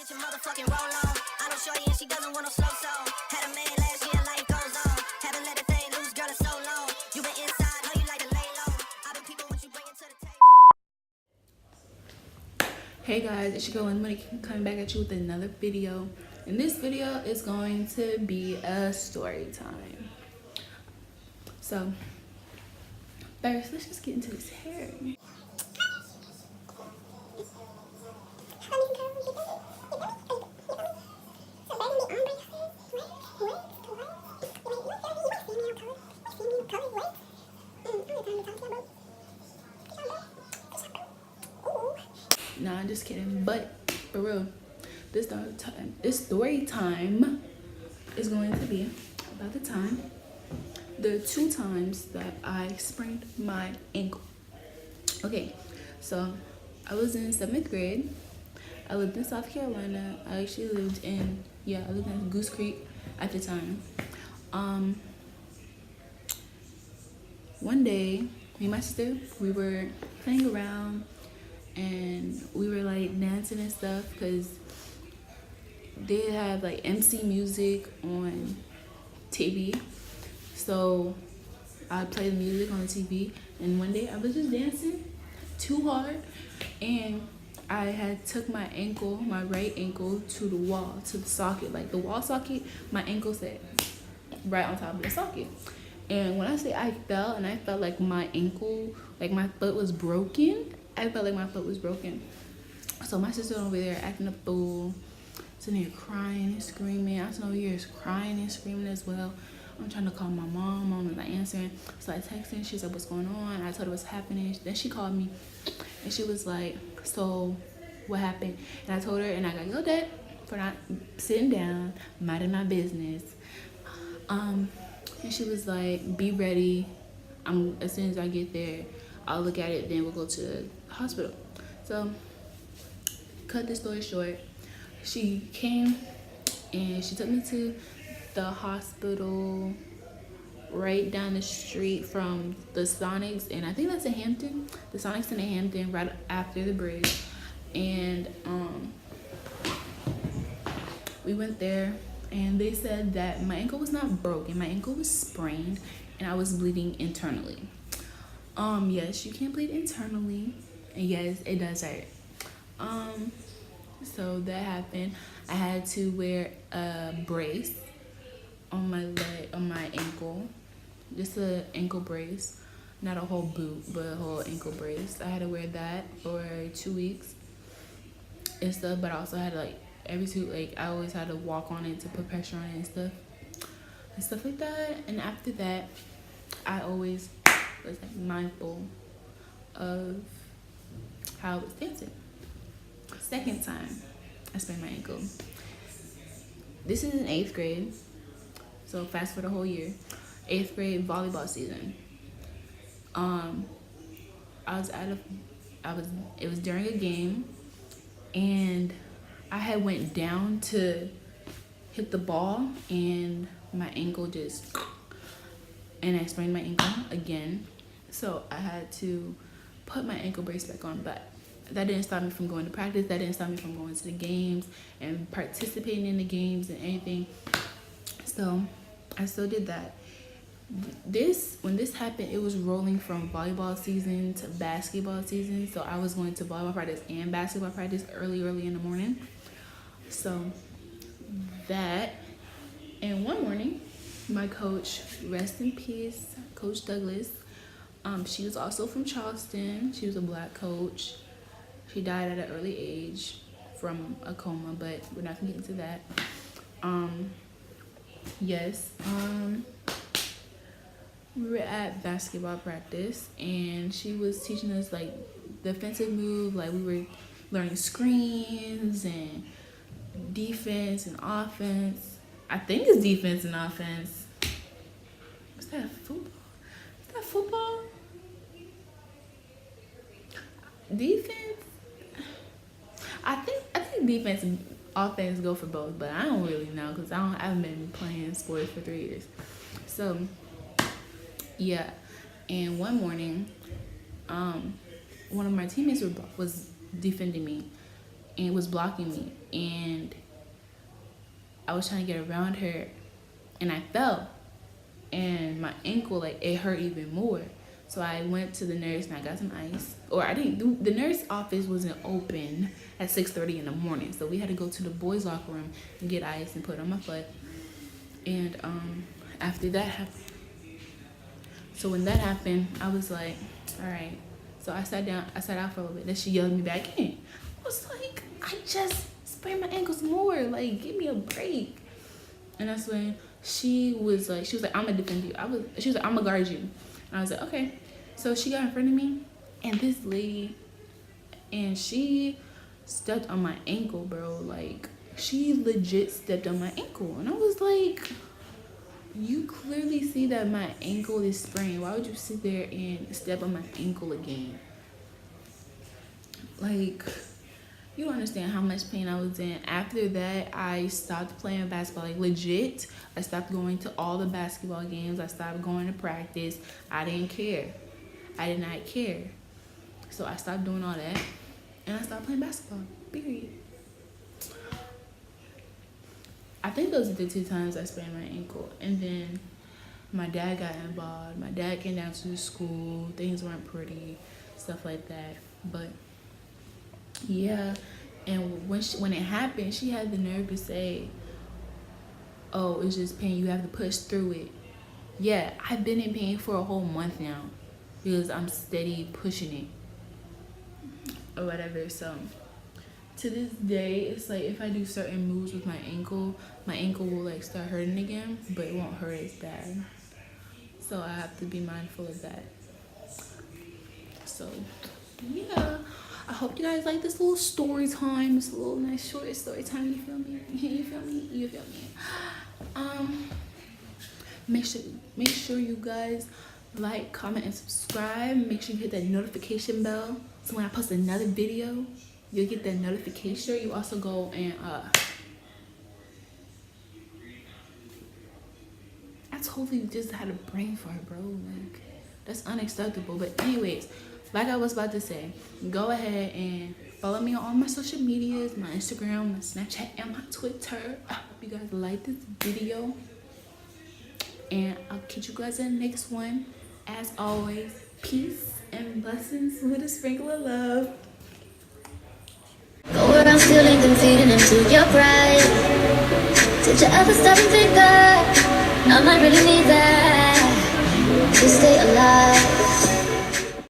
Get your motherfucking roll on. I know shorty and she doesn't want no slow song. Had a man last year, life goes on. Haven't let the thing loose, girl, in so long. You been inside, know you like to lay low. I've been people what you bringing to the table. Hey guys, it's your girl Monique coming back at you with another video. And this video is going to be a story time. So first, let's just get into this hair. Nah, I'm just kidding. But for real, this story time is going to be about the two times that I sprained my ankle. Okay, so I was in 7th grade. I lived in South Carolina. I actually lived in Goose Creek at the time. One day, me and my sister, we were playing around and we were like dancing and stuff because they have like MC music on TV. So I played the music on the TV, and one day I was just dancing too hard and I had took my right ankle to the wall, to the socket, like the wall socket. My ankle sat right on top of the socket. And when I say I fell, and I felt like my ankle, like my foot was broken. I felt like my foot was broken. So my sister over there acting a fool, sitting here crying and screaming. I was over here crying and screaming as well. I'm trying to call my mom. Mom was not answering. So I texted her. She said, "What's going on?" I told her what's happening. Then she called me, and she was like, "So what happened?" And I told her, and I got yelled at for not sitting down, minding my business. And she was like, "Be ready. As soon as I get there, I'll look at it. Then we'll go to the hospital." So, cut this story short, she came and she took me to the hospital right down the street from the Sonics, and I think that's in Hampton. The Sonics in Hampton, right after the bridge. And we went there, and they said that my ankle was not broken, my ankle was sprained, and I was bleeding internally. Yes, you can bleed internally, and yes, it does hurt. So that happened. I had to wear a brace on my leg, on my ankle, just an ankle brace, not a whole boot, but a whole ankle brace. I had to wear that for 2 weeks and stuff, but I also had to, like, I always had to walk on it to put pressure on it and stuff like that. And after that, I always was like mindful of how I was dancing. Second time I sprained my ankle. This is in 8th grade, so fast for the whole year. 8th grade volleyball season. It was during a game, and I had went down to hit the ball, and my ankle and I sprained my ankle again. So I had to put my ankle brace back on, but that didn't stop me from going to practice. That didn't stop me from going to the games and participating in the games and anything. So I still did that. When this happened, it was rolling from volleyball season to basketball season. So I was going to volleyball practice and basketball practice early in the morning. So that, and one morning, my coach, rest in peace, Coach Douglas, she was also from Charleston. She was a black coach. She died at an early age from a coma, but we're not gonna get into that. We were at basketball practice, and she was teaching us like defensive move. Like, we were learning screens and defense and offense. I think it's defense and offense. Was that football? Is that football? Defense? I think defense and offense go for both, but I don't really know because I haven't been playing sports for 3 years. So yeah, and one morning, one of my teammates was defending me, and was blocking me, and I was trying to get around her, and I fell, and my ankle, like, it hurt even more. So I went to the nurse and I got some ice. Or I didn't, the nurse office wasn't open at 6:30 in the morning, so we had to go to the boys' locker room and get ice and put on my foot. And after that happened, so when that happened, I was like, all right. So I sat out for a little bit. Then she yelled me back in. I was like, I just sprained my ankles more. Like, give me a break. And that's when she was like, I'm gonna defend you. She was like, I'm gonna guard you. And I was like, okay. So she got in front of me, and this lady, and she stepped on my ankle, bro. Like, she legit stepped on my ankle. And I was like, you clearly see that my ankle is sprained. Why would you sit there and step on my ankle again? Like, you don't understand how much pain I was in. After that, I stopped playing basketball. Like, legit, I stopped going to all the basketball games. I stopped going to practice. I didn't care. I did not care. So I stopped doing all that, and I stopped playing basketball, period. I think those are the 2 times I sprained my ankle. And then my dad got involved. My dad came down to the school. Things weren't pretty, stuff like that. But yeah, and when it happened, she had the nerve to say, oh, it's just pain, you have to push through it. Yeah, I've been in pain for a whole month now because I'm steady pushing it or whatever. So to this day, it's like if I do certain moves with my ankle will like start hurting again, but it won't hurt as bad. So I have to be mindful of that. So yeah, I hope you guys like this little story time. This little nice short story time. You feel me? You feel me? You feel me? Make sure you guys like, comment, and subscribe. Make sure you hit that notification bell so when I post another video, you'll get that notification. You also go and I totally just had a brain fart, bro. Like, that's unacceptable. But anyways, like I was about to say, go ahead and follow me on all my social medias, my Instagram, my Snapchat, and my Twitter. I hope you guys like this video, and I'll catch you guys in the next one. As always, peace and blessings with a sprinkle of love. Go around stealing and feeding into your pride. Did you ever stop and think that I might really need that to stay alive?